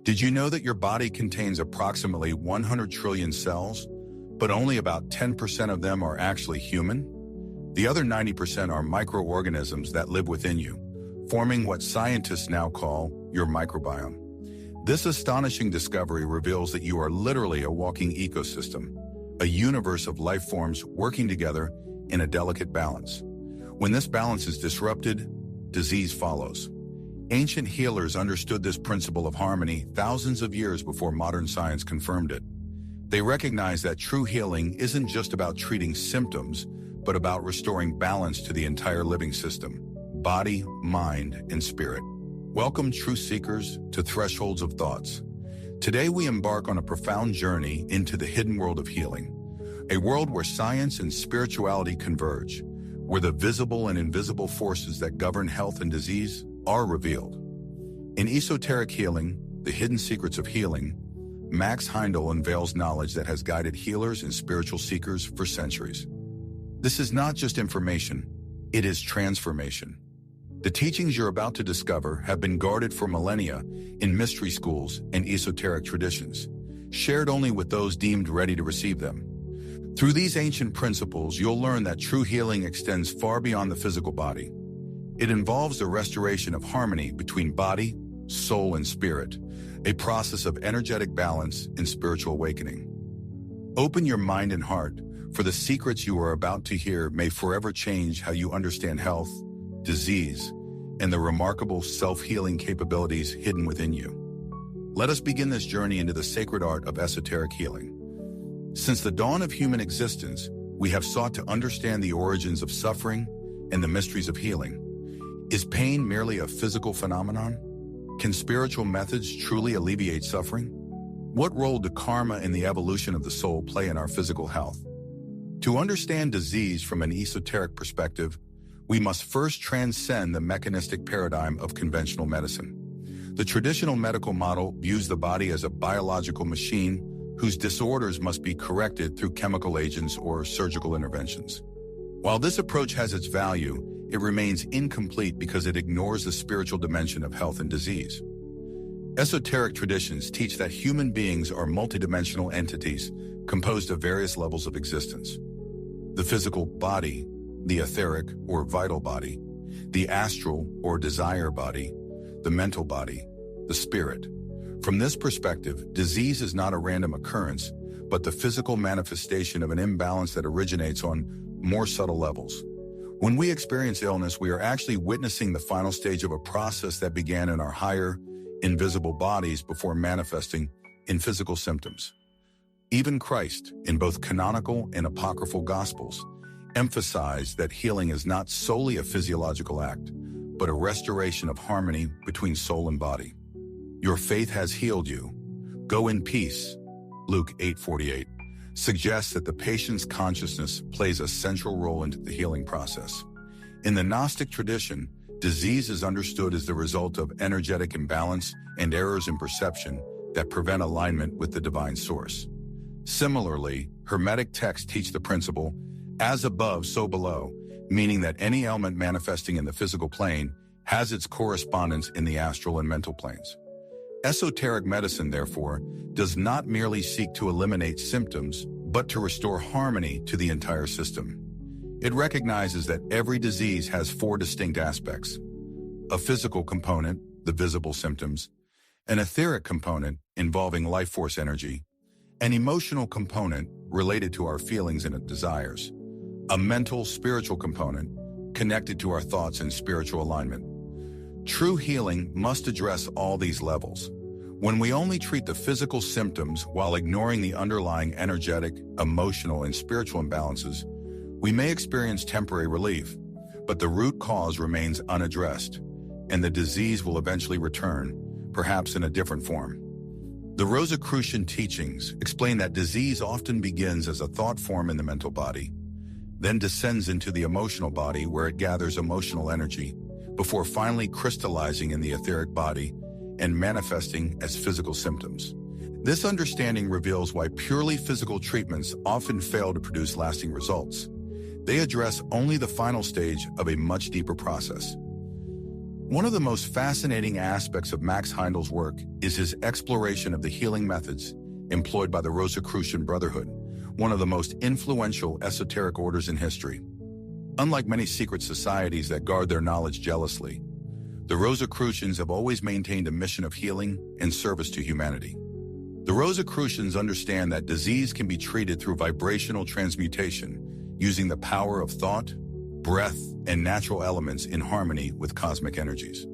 Did you know that your body contains approximately 100 trillion cells, but only about 10% of them are actually human? The other 90% are microorganisms that live within you, forming what scientists now call your microbiome. This astonishing discovery reveals that you are literally a walking ecosystem, a universe of life forms working together in a delicate balance. When this balance is disrupted, disease follows. Ancient healers understood this principle of harmony thousands of years before modern science confirmed it. They recognized that true healing isn't just about treating symptoms, but about restoring balance to the entire living system, body, mind, and spirit. Welcome, truth seekers, to Thresholds of Thoughts. Today we embark on a profound journey into the hidden world of healing, a world where science and spirituality converge, where the visible and invisible forces that govern health and disease are revealed. In Esoteric Healing, The Hidden Secrets of Healing, Max Heindel unveils knowledge that has guided healers and spiritual seekers for centuries. This is not just information, it is transformation. The teachings you're about to discover have been guarded for millennia in mystery schools and esoteric traditions, shared only with those deemed ready to receive them. Through these ancient principles, you'll learn that true healing extends far beyond the physical body. It involves the restoration of harmony between body, soul, and spirit, a process of energetic balance and spiritual awakening. Open your mind and heart, for the secrets you are about to hear may forever change how you understand health, disease, and the remarkable self-healing capabilities hidden within you. Let us begin this journey into the sacred art of esoteric healing. Since the dawn of human existence, we have sought to understand the origins of suffering and the mysteries of healing. Is pain merely a physical phenomenon? Can spiritual methods truly alleviate suffering? What role do karma and the evolution of the soul play in our physical health? To understand disease from an esoteric perspective, we must first transcend the mechanistic paradigm of conventional medicine. The traditional medical model views the body as a biological machine whose disorders must be corrected through chemical agents or surgical interventions. While this approach has its value, it remains incomplete because it ignores the spiritual dimension of health and disease. Esoteric traditions teach that human beings are multidimensional entities composed of various levels of existence. The physical body, the etheric or vital body, the astral or desire body, the mental body, the spirit. From this perspective, disease is not a random occurrence, but the physical manifestation of an imbalance that originates on more subtle levels. When we experience illness, we are actually witnessing the final stage of a process that began in our higher, invisible bodies before manifesting in physical symptoms. Even Christ, in both canonical and apocryphal Gospels, emphasized that healing is not solely a physiological act, but a restoration of harmony between soul and body. Your faith has healed you. Go in peace. Luke 8:48 suggests that the patient's consciousness plays a central role in the healing process. In the Gnostic tradition, disease is understood as the result of energetic imbalance and errors in perception that prevent alignment with the divine source. Similarly, Hermetic texts teach the principle, as above, so below, meaning that any ailment manifesting in the physical plane has its correspondence in the astral and mental planes. Esoteric medicine, therefore, does not merely seek to eliminate symptoms, but to restore harmony to the entire system. It recognizes that every disease has four distinct aspects: a physical component, the visible symptoms; an etheric component involving life force energy; an emotional component related to our feelings and desires; a mental, spiritual component connected to our thoughts and spiritual alignment. True healing must address all these levels. When we only treat the physical symptoms while ignoring the underlying energetic, emotional, and spiritual imbalances, we may experience temporary relief, but the root cause remains unaddressed, and the disease will eventually return, perhaps in a different form. The Rosicrucian teachings explain that disease often begins as a thought form in the mental body, then descends into the emotional body where it gathers emotional energy, before finally crystallizing in the etheric body and manifesting as physical symptoms. This understanding reveals why purely physical treatments often fail to produce lasting results. They address only the final stage of a much deeper process. One of the most fascinating aspects of Max Heindel's work is his exploration of the healing methods employed by the Rosicrucian Brotherhood, one of the most influential esoteric orders in history. Unlike many secret societies that guard their knowledge jealously, the Rosicrucians have always maintained a mission of healing and service to humanity. The Rosicrucians understand that disease can be treated through vibrational transmutation, using the power of thought, breath, and natural elements in harmony with cosmic energies.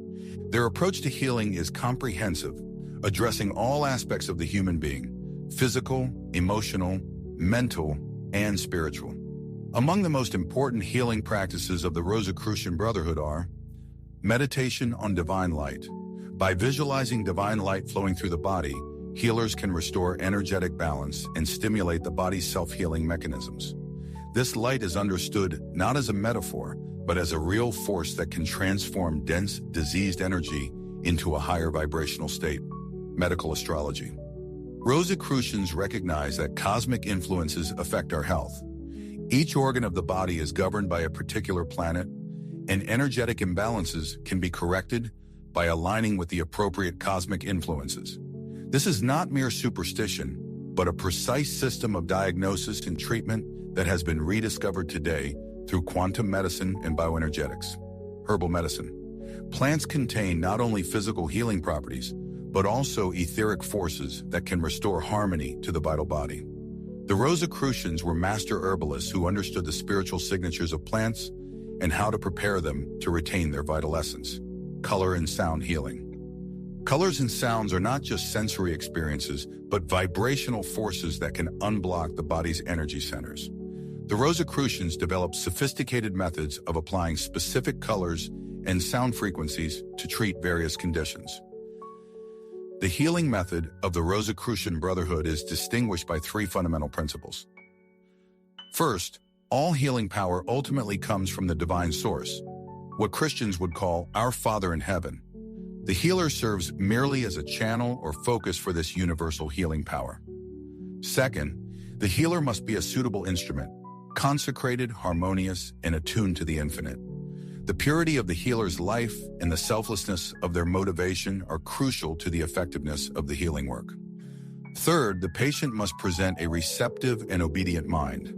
Their approach to healing is comprehensive, addressing all aspects of the human being: physical, emotional, mental, and spiritual. Among the most important healing practices of the Rosicrucian Brotherhood are meditation on divine light. By visualizing divine light flowing through the body, healers can restore energetic balance and stimulate the body's self-healing mechanisms. This light is understood not as a metaphor, but as a real force that can transform dense, diseased energy into a higher vibrational state. Medical astrology. Rosicrucians recognize that cosmic influences affect our health. Each organ of the body is governed by a particular planet, and energetic imbalances can be corrected by aligning with the appropriate cosmic influences. This is not mere superstition, but a precise system of diagnosis and treatment that has been rediscovered today through quantum medicine and bioenergetics. Herbal medicine. Plants contain not only physical healing properties, but also etheric forces that can restore harmony to the vital body. The Rosicrucians were master herbalists who understood the spiritual signatures of plants and how to prepare them to retain their vital essence. Color and sound healing. Colors and sounds are not just sensory experiences, but vibrational forces that can unblock the body's energy centers. The Rosicrucians developed sophisticated methods of applying specific colors and sound frequencies to treat various conditions. The healing method of the Rosicrucian Brotherhood is distinguished by three fundamental principles. First, all healing power ultimately comes from the divine source, what Christians would call our Father in heaven. The healer serves merely as a channel or focus for this universal healing power. Second, the healer must be a suitable instrument, consecrated, harmonious, and attuned to the infinite. The purity of the healer's life and the selflessness of their motivation are crucial to the effectiveness of the healing work. Third, the patient must present a receptive and obedient mind.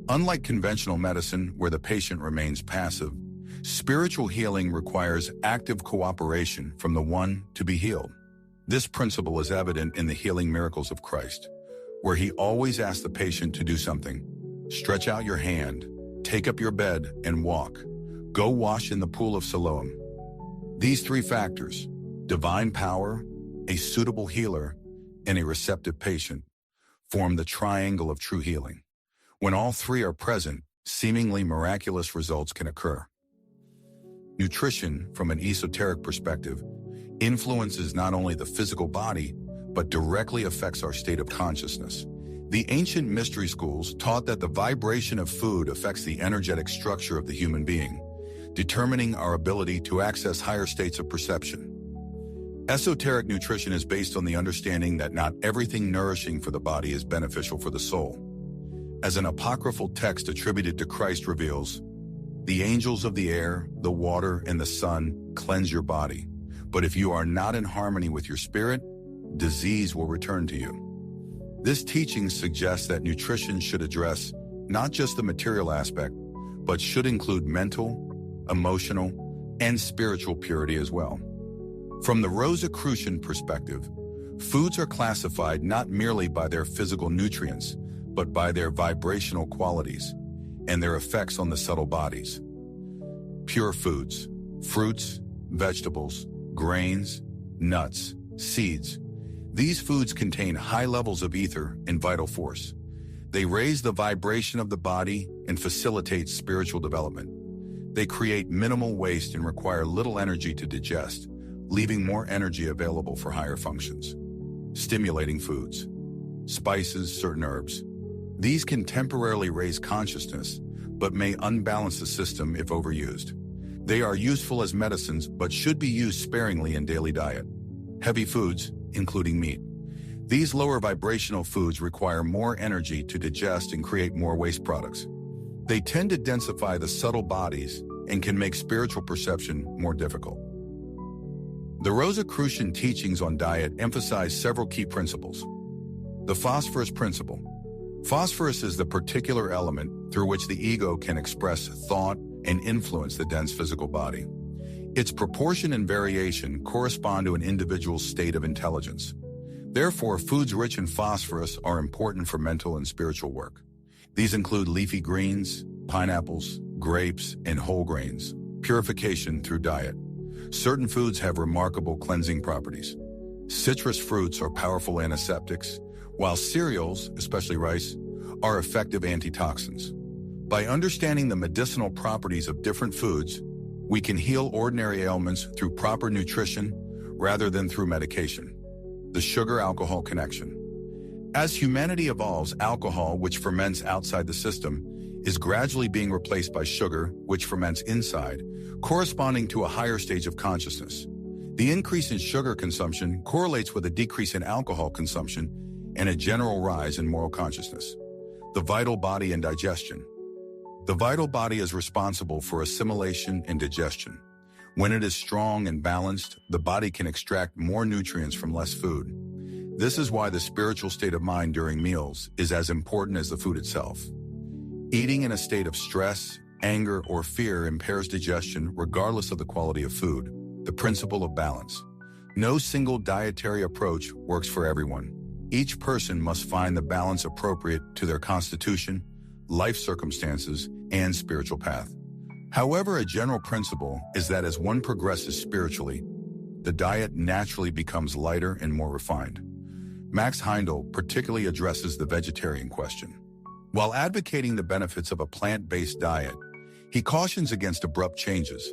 Unlike conventional medicine, where the patient remains passive, spiritual healing requires active cooperation from the one to be healed. This principle is evident in the healing miracles of Christ, where he always asks the patient to do something. Stretch out your hand, take up your bed, and walk. Go wash in the pool of Siloam. These three factors, divine power, a suitable healer, and a receptive patient, form the triangle of true healing. When all three are present, seemingly miraculous results can occur. Nutrition, from an esoteric perspective, influences not only the physical body, but directly affects our state of consciousness. The ancient mystery schools taught that the vibration of food affects the energetic structure of the human being, determining our ability to access higher states of perception. Esoteric nutrition is based on the understanding that not everything nourishing for the body is beneficial for the soul. As an apocryphal text attributed to Christ reveals, the angels of the air, the water, and the sun cleanse your body. But if you are not in harmony with your spirit, disease will return to you. This teaching suggests that nutrition should address not just the material aspect, but should include mental, emotional, and spiritual purity as well. From the Rosicrucian perspective, foods are classified not merely by their physical nutrients, but by their vibrational qualities and their effects on the subtle bodies. Pure foods, fruits, vegetables, grains, nuts, seeds. These foods contain high levels of ether and vital force. They raise the vibration of the body and facilitate spiritual development. They create minimal waste and require little energy to digest, leaving more energy available for higher functions. Stimulating foods. Spices, certain herbs. These can temporarily raise consciousness, but may unbalance the system if overused. They are useful as medicines, but should be used sparingly in daily diet. Heavy foods, including meat. These lower vibrational foods require more energy to digest and create more waste products. They tend to densify the subtle bodies and can make spiritual perception more difficult. The Rosicrucian teachings on diet emphasize several key principles. The phosphorus principle. Phosphorus is the particular element through which the ego can express thought and influence the dense physical body. Its proportion and variation correspond to an individual's state of intelligence. Therefore, foods rich in phosphorus are important for mental and spiritual work. These include leafy greens, pineapples, grapes, and whole grains. Purification through diet. Certain foods have remarkable cleansing properties. Citrus fruits are powerful antiseptics, while cereals, especially rice, are effective antitoxins. By understanding the medicinal properties of different foods, we can heal ordinary ailments through proper nutrition rather than through medication. The sugar-alcohol connection. As humanity evolves, alcohol, which ferments outside the system, is gradually being replaced by sugar, which ferments inside, corresponding to a higher stage of consciousness. The increase in sugar consumption correlates with a decrease in alcohol consumption and a general rise in moral consciousness. The vital body and digestion. The vital body is responsible for assimilation and digestion. When it is strong and balanced, the body can extract more nutrients from less food. This is why the spiritual state of mind during meals is as important as the food itself. Eating in a state of stress, anger, or fear impairs digestion regardless of the quality of food. The principle of balance. No single dietary approach works for everyone. Each person must find the balance appropriate to their constitution, life circumstances, and spiritual path. However, a general principle is that as one progresses spiritually, the diet naturally becomes lighter and more refined. Max Heindel particularly addresses the vegetarian question. While advocating the benefits of a plant-based diet, he cautions against abrupt changes.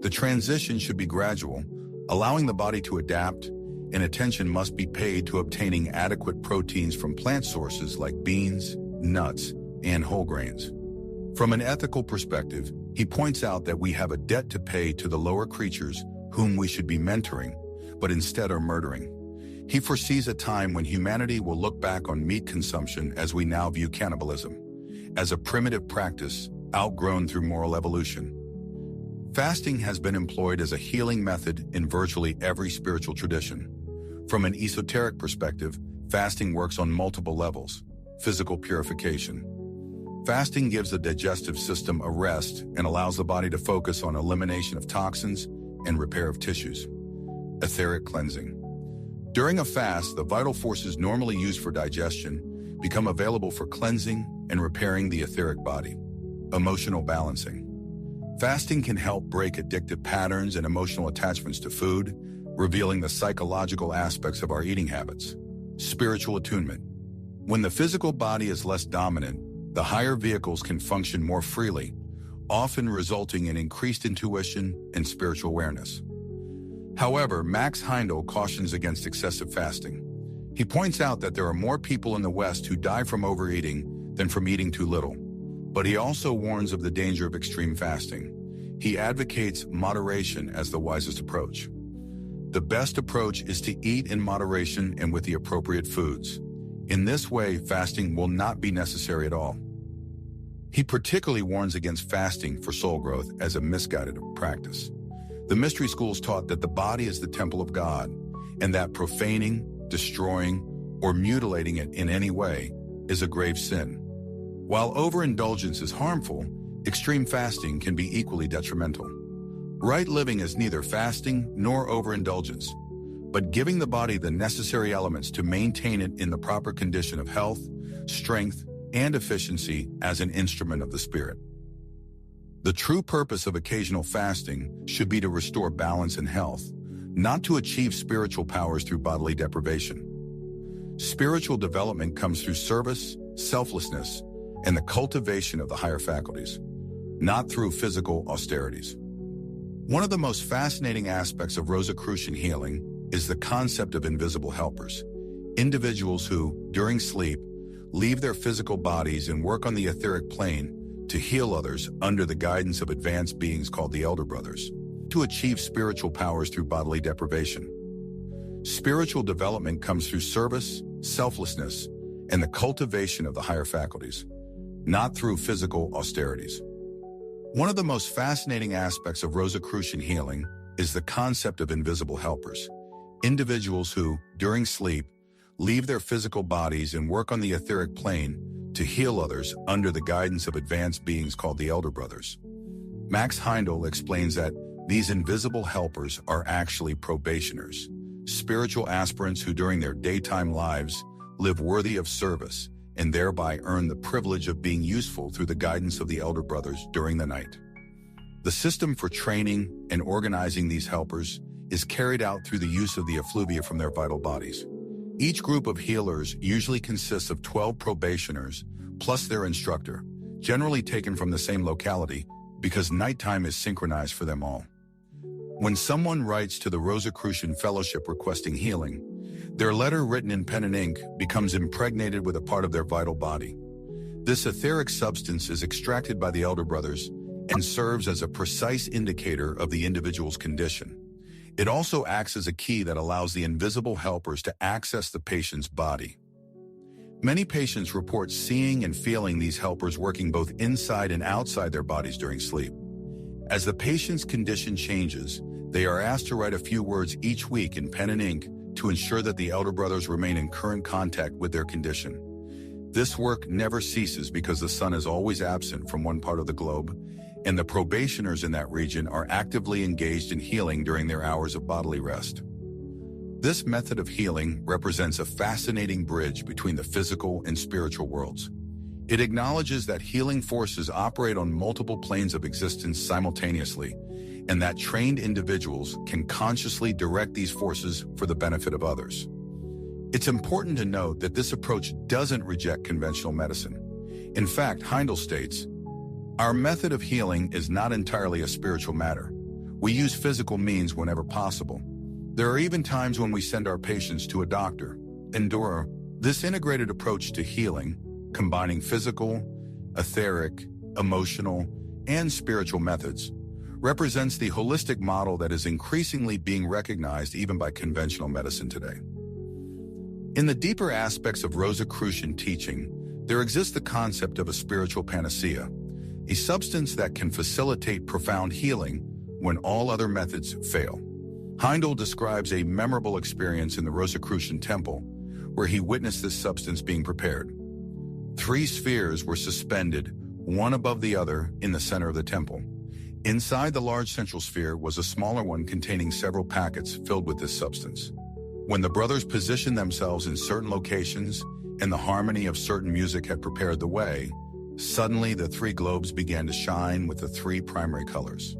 The transition should be gradual, allowing the body to adapt, and attention must be paid to obtaining adequate proteins from plant sources like beans, nuts, and whole grains. From an ethical perspective, he points out that we have a debt to pay to the lower creatures whom we should be mentoring, but instead are murdering. He foresees a time when humanity will look back on meat consumption as we now view cannibalism, as a primitive practice outgrown through moral evolution. Fasting has been employed as a healing method in virtually every spiritual tradition. From an esoteric perspective, fasting works on multiple levels. Physical purification. Fasting gives the digestive system a rest and allows the body to focus on elimination of toxins and repair of tissues. Etheric cleansing. During a fast, the vital forces normally used for digestion become available for cleansing and repairing the etheric body. Emotional balancing. Fasting can help break addictive patterns and emotional attachments to food, revealing the psychological aspects of our eating habits. Spiritual attunement. When the physical body is less dominant, the higher vehicles can function more freely, often resulting in increased intuition and spiritual awareness. However, Max Heindel cautions against excessive fasting. He points out that there are more people in the West who die from overeating than from eating too little. But he also warns of the danger of extreme fasting. He advocates moderation as the wisest approach. The best approach is to eat in moderation and with the appropriate foods. In this way, fasting will not be necessary at all. He particularly warns against fasting for soul growth as a misguided practice. The mystery schools taught that the body is the temple of God, and that profaning, destroying, or mutilating it in any way is a grave sin. While overindulgence is harmful, extreme fasting can be equally detrimental. Right living is neither fasting nor overindulgence, but giving the body the necessary elements to maintain it in the proper condition of health, strength, and efficiency as an instrument of the spirit. The true purpose of occasional fasting should be to restore balance and health, not to achieve spiritual powers through bodily deprivation. Spiritual development comes through service, selflessness, and the cultivation of the higher faculties, not through physical austerities. One of the most fascinating aspects of Rosicrucian healing is the concept of invisible helpers, individuals who, during sleep, leave their physical bodies and work on the etheric plane to heal others under the guidance of advanced beings called the Elder Brothers, to achieve spiritual powers through bodily deprivation. Spiritual development comes through service, selflessness, and the cultivation of the higher faculties, not through physical austerities. One of the most fascinating aspects of Rosicrucian healing is the concept of invisible helpers, individuals who, during sleep, leave their physical bodies and work on the etheric plane to heal others under the guidance of advanced beings called the Elder Brothers. Max Heindel explains that these invisible helpers are actually probationers, spiritual aspirants who during their daytime lives live worthy of service and thereby earn the privilege of being useful through the guidance of the Elder Brothers during the night. The system for training and organizing these helpers is carried out through the use of the effluvia from their vital bodies. Each group of healers usually consists of 12 probationers plus their instructor, generally taken from the same locality because nighttime is synchronized for them all. When someone writes to the Rosicrucian Fellowship requesting healing, their letter written in pen and ink becomes impregnated with a part of their vital body. This etheric substance is extracted by the Elder Brothers and serves as a precise indicator of the individual's condition. It also acts as a key that allows the invisible helpers to access the patient's body. Many patients report seeing and feeling these helpers working both inside and outside their bodies during sleep. As the patient's condition changes, they are asked to write a few words each week in pen and ink to ensure that the Elder Brothers remain in current contact with their condition. This work never ceases because the sun is always absent from one part of the globe, and the probationers in that region are actively engaged in healing during their hours of bodily rest. This method of healing represents a fascinating bridge between the physical and spiritual worlds. It acknowledges that healing forces operate on multiple planes of existence simultaneously, and that trained individuals can consciously direct these forces for the benefit of others. It's important to note that this approach doesn't reject conventional medicine. In fact, Heindel states, "Our method of healing is not entirely a spiritual matter. We use physical means whenever possible. There are even times when we send our patients to a doctor." Endura, this integrated approach to healing, combining physical, etheric, emotional, and spiritual methods, represents the holistic model that is increasingly being recognized even by conventional medicine today. In the deeper aspects of Rosicrucian teaching, there exists the concept of a spiritual panacea, a substance that can facilitate profound healing when all other methods fail. Heindel describes a memorable experience in the Rosicrucian temple where he witnessed this substance being prepared. 3 spheres were suspended, one above the other, in the center of the temple. Inside the large central sphere was a smaller one containing several packets filled with this substance. When the brothers positioned themselves in certain locations and the harmony of certain music had prepared the way, suddenly the 3 globes began to shine with the 3 primary colors: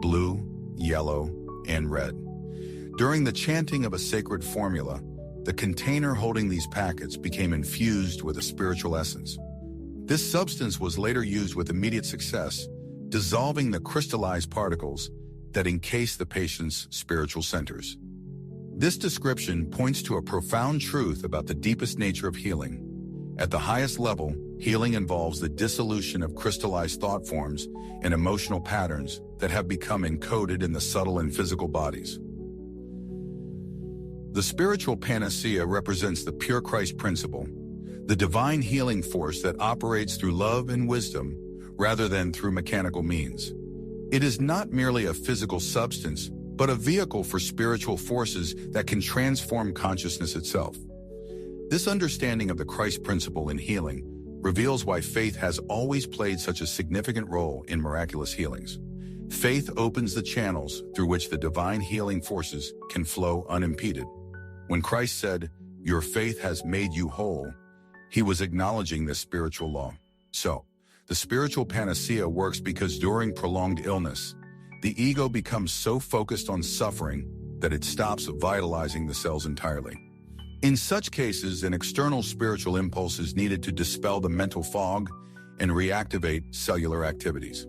blue, yellow, and red. During the chanting of a sacred formula, the container holding these packets became infused with a spiritual essence. This substance was later used with immediate success, dissolving the crystallized particles that encase the patient's spiritual centers. This description points to a profound truth about the deepest nature of healing. At the highest level, healing involves the dissolution of crystallized thought forms and emotional patterns that have become encoded in the subtle and physical bodies. The spiritual panacea represents the pure Christ principle, the divine healing force that operates through love and wisdom rather than through mechanical means. It is not merely a physical substance, but a vehicle for spiritual forces that can transform consciousness itself. This understanding of the Christ principle in healing reveals why faith has always played such a significant role in miraculous healings. Faith opens the channels through which the divine healing forces can flow unimpeded. When Christ said, "Your faith has made you whole," he was acknowledging this spiritual law. So, the spiritual panacea works because during prolonged illness, the ego becomes so focused on suffering that it stops vitalizing the cells entirely. In such cases, an external spiritual impulse is needed to dispel the mental fog and reactivate cellular activities.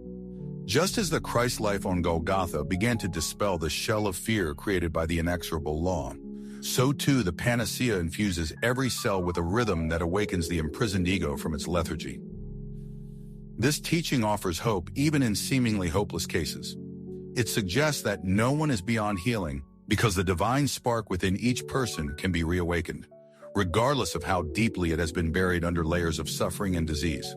Just as the Christ life on Golgotha began to dispel the shell of fear created by the inexorable law, so too the panacea infuses every cell with a rhythm that awakens the imprisoned ego from its lethargy. This teaching offers hope even in seemingly hopeless cases. It suggests that no one is beyond healing because the divine spark within each person can be reawakened, regardless of how deeply it has been buried under layers of suffering and disease.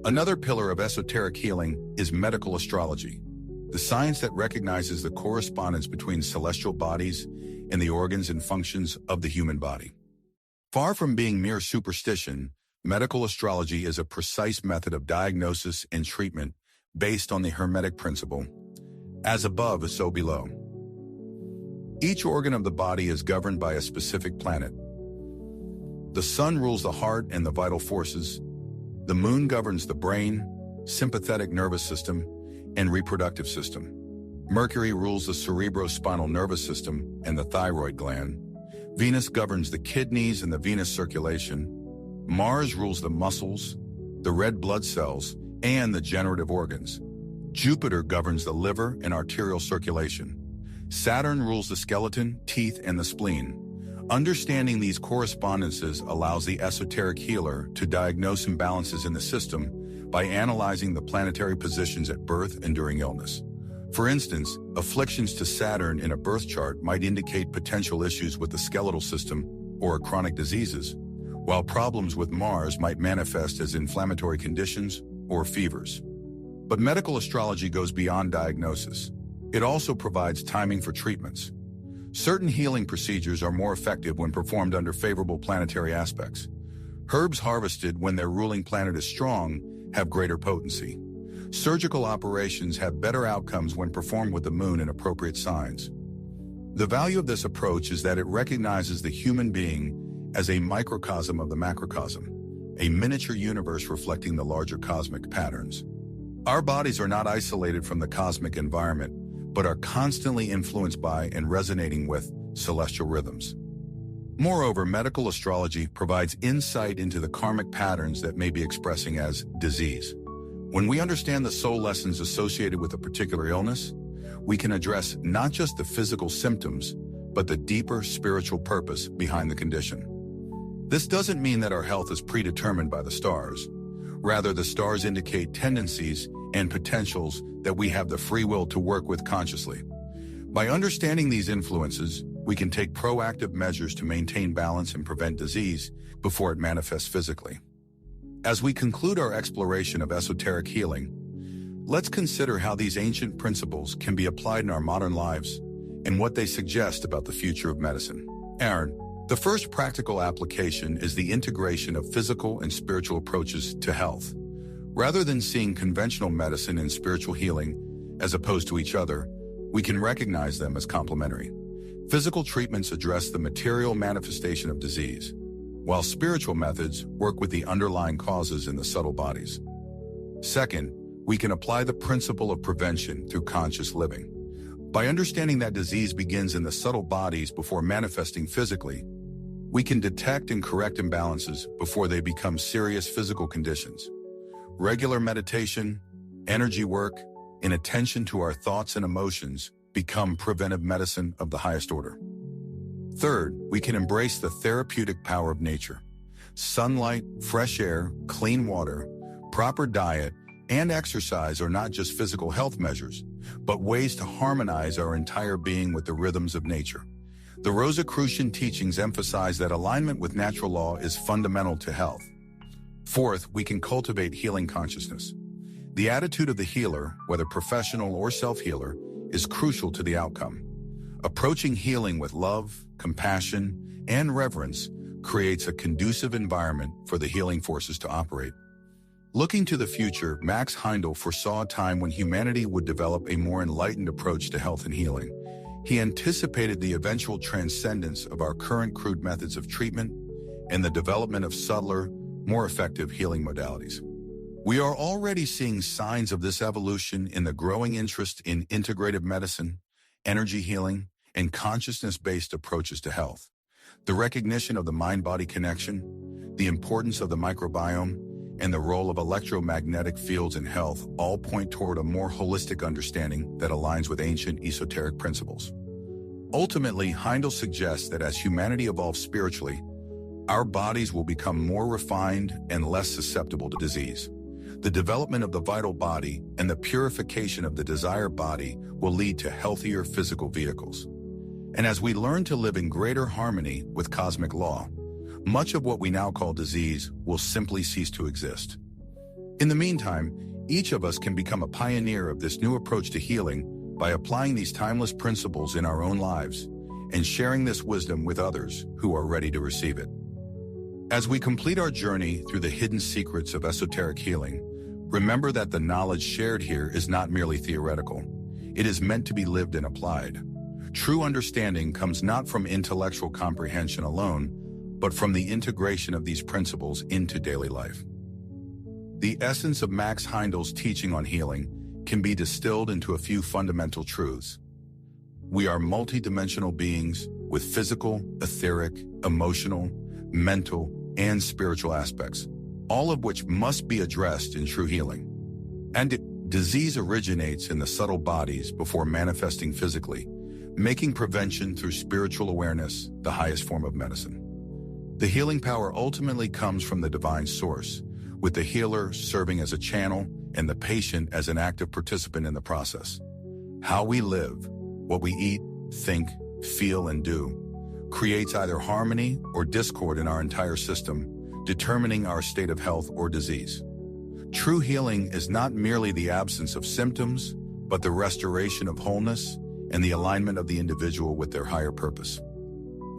Another pillar of esoteric healing is medical astrology. the science that recognizes the correspondence between celestial bodies and the organs and functions of the human body. Far from being mere superstition, medical astrology is a precise method of diagnosis and treatment based on the Hermetic principle, as above, so below. Each organ of the body is governed by a specific planet. The sun rules the heart and the vital forces. The moon governs the brain, sympathetic nervous system, and reproductive system. Mercury rules the cerebrospinal nervous system and the thyroid gland. Venus governs the kidneys and the venous circulation. Mars rules the muscles, the red blood cells, and the generative organs. Jupiter governs the liver and arterial circulation. Saturn rules the skeleton, teeth, and the spleen. Understanding these correspondences allows the esoteric healer to diagnose imbalances in the system by analyzing the planetary positions at birth and during illness. For instance, afflictions to Saturn in a birth chart might indicate potential issues with the skeletal system or chronic diseases, while problems with Mars might manifest as inflammatory conditions or fevers. But medical astrology goes beyond diagnosis. It also provides timing for treatments. Certain healing procedures are more effective when performed under favorable planetary aspects. Herbs harvested when their ruling planet is strong have greater potency. Surgical operations have better outcomes when performed with the moon in appropriate signs. The value of this approach is that it recognizes the human being as a microcosm of the macrocosm, a miniature universe reflecting the larger cosmic patterns. Our bodies are not isolated from the cosmic environment, but are constantly influenced by and resonating with celestial rhythms. Moreover, medical astrology provides insight into the karmic patterns that may be expressing as disease. When we understand the soul lessons associated with a particular illness, we can address not just the physical symptoms, but the deeper spiritual purpose behind the condition. This doesn't mean that our health is predetermined by the stars. Rather, the stars indicate tendencies and potentials that we have the free will to work with consciously. By understanding these influences, we can take proactive measures to maintain balance and prevent disease before it manifests physically. As we conclude our exploration of esoteric healing, let's consider how these ancient principles can be applied in our modern lives and what they suggest about the future of medicine. Aaron, the first practical application is the integration of physical and spiritual approaches to health. Rather than seeing conventional medicine and spiritual healing as opposed to each other, we can recognize them as complementary. Physical treatments address the material manifestation of disease, while spiritual methods work with the underlying causes in the subtle bodies. Second, we can apply the principle of prevention through conscious living. By understanding that disease begins in the subtle bodies before manifesting physically, we can detect and correct imbalances before they become serious physical conditions. Regular meditation, energy work, and attention to our thoughts and emotions become preventive medicine of the highest order. Third, we can embrace the therapeutic power of nature. Sunlight, fresh air, clean water, proper diet, and exercise are not just physical health measures, but ways to harmonize our entire being with the rhythms of nature. The Rosicrucian teachings emphasize that alignment with natural law is fundamental to health. Fourth, we can cultivate healing consciousness. The attitude of the healer, whether professional or self-healer, is crucial to the outcome. Approaching healing with love, compassion, and reverence creates a conducive environment for the healing forces to operate. Looking to the future, Max Heindel foresaw a time when humanity would develop a more enlightened approach to health and healing. He anticipated the eventual transcendence of our current crude methods of treatment and the development of subtler, more effective healing modalities. We are already seeing signs of this evolution in the growing interest in integrative medicine, energy healing, and consciousness-based approaches to health. The recognition of the mind-body connection, the importance of the microbiome, and the role of electromagnetic fields in health all point toward a more holistic understanding that aligns with ancient esoteric principles. Ultimately, Heindel suggests that as humanity evolves spiritually, our bodies will become more refined and less susceptible to disease. The development of the vital body and the purification of the desire body will lead to healthier physical vehicles. And as we learn to live in greater harmony with cosmic law, much of what we now call disease will simply cease to exist. In the meantime, Each of us can become a pioneer of this new approach to healing by applying these timeless principles in our own lives and sharing this wisdom with others who are ready to receive it. As we complete our journey through the hidden secrets of esoteric healing, remember that the knowledge shared here is not merely theoretical. It is meant to be lived and applied. True understanding comes not from intellectual comprehension alone, but from the integration of these principles into daily life. The essence of Max Heindel's teaching on healing can be distilled into a few fundamental truths. We are multidimensional beings with physical, etheric, emotional, mental, and spiritual aspects, all of which must be addressed in true healing. And disease originates in the subtle bodies before manifesting physically, making prevention through spiritual awareness the highest form of medicine. The healing power ultimately comes from the divine source, with the healer serving as a channel and the patient as an active participant in the process. How we live, what we eat, think, feel, and do, creates either harmony or discord in our entire system, determining our state of health or disease. True healing is not merely the absence of symptoms, but the restoration of wholeness and the alignment of the individual with their higher purpose.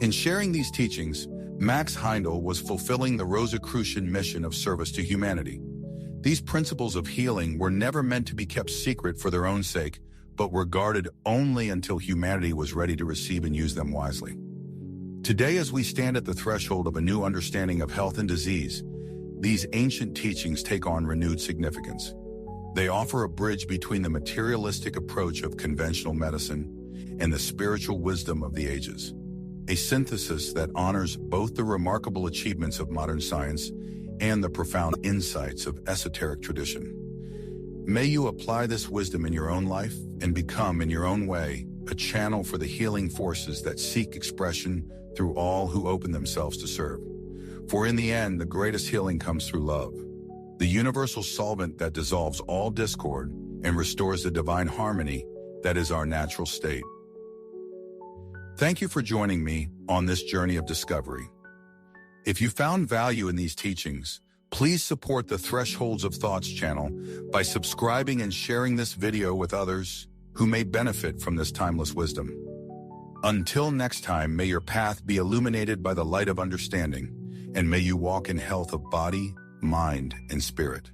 In sharing these teachings, Max Heindel was fulfilling the Rosicrucian mission of service to humanity. These principles of healing were never meant to be kept secret for their own sake, but were guarded only until humanity was ready to receive and use them wisely. Today, as we stand at the threshold of a new understanding of health and disease, these ancient teachings take on renewed significance. They offer a bridge between the materialistic approach of conventional medicine and the spiritual wisdom of the ages, a synthesis that honors both the remarkable achievements of modern science and the profound insights of esoteric tradition. May you apply this wisdom in your own life and become, in your own way, a channel for the healing forces that seek expression through all who open themselves to serve. For in the end, the greatest healing comes through love, the universal solvent that dissolves all discord and restores the divine harmony that is our natural state. Thank you for joining me on this journey of discovery. If you found value in these teachings, please support the Thresholds of Thoughts channel by subscribing and sharing this video with others who may benefit from this timeless wisdom. Until next time, may your path be illuminated by the light of understanding, and may you walk in health of body, mind, and spirit.